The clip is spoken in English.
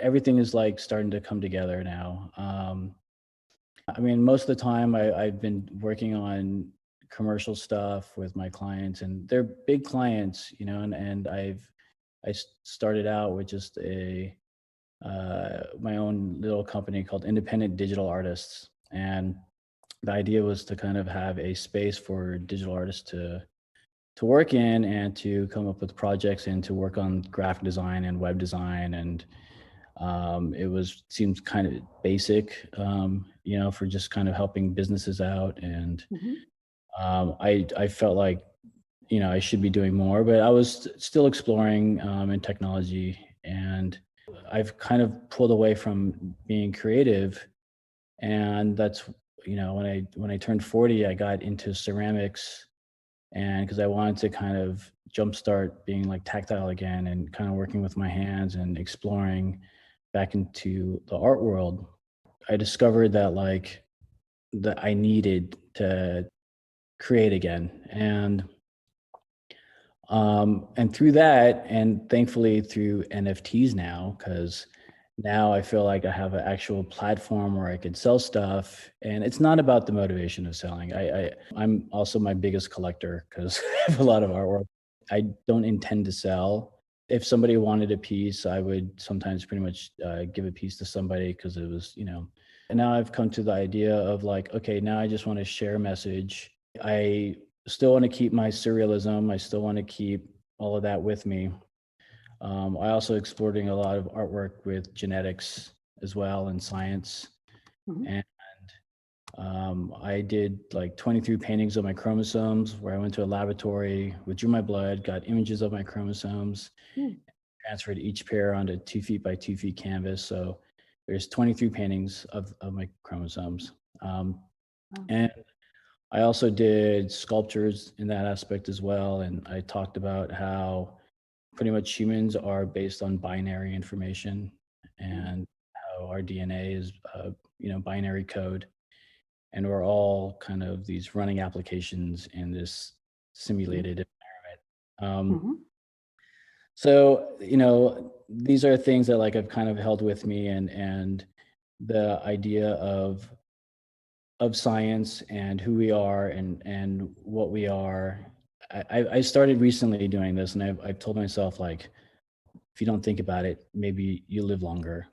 everything is like starting to come together now. I mean, most of the time I've been working on commercial stuff with my clients, and they're big clients, and started out with just my own little company called Independent Digital Artists. And the idea was to kind of have a space for digital artists to work in and to come up with projects and to work on graphic design and web design. And it seems kind of basic, for just kind of helping businesses out. And Mhm. I felt like, I should be doing more, but I was still exploring in technology. And I've kind of pulled away from being creative. And that's, when I turned 40, I got into ceramics, and because I wanted to kind of jumpstart being like tactile again and kind of working with my hands and exploring back into the art world. I discovered that that I needed to create again. And through that, and thankfully through NFTs now, because now I feel like I have an actual platform where I could sell stuff, and it's not about the motivation of selling. I'm also my biggest collector because I have a lot of artwork. I don't intend to sell. If somebody wanted a piece, I would sometimes pretty much give a piece to somebody because it was, And now I've come to the idea of like, okay, now I just want to share a message. I still want to keep my surrealism. I still want to keep all of that with me. I also exploring a lot of artwork with genetics as well and science. Mhm. And I did like 23 paintings of my chromosomes where I went to a laboratory, withdrew my blood, got images of my chromosomes, Mm. transferred each pair onto 2 feet by 2 feet canvas. So there's 23 paintings of my chromosomes. Wow. And I also did sculptures in that aspect as well. And I talked about how pretty much humans are based on binary information, Mm. and how our DNA is, binary code. And we're all kind of these running applications in this Mhm. simulated environment. Um, Mhm. so, these are things that like I've kind of held with me, and the idea of science and who we are and what we are. I started recently doing this, and I've told myself like, if you don't think about it, maybe you live longer.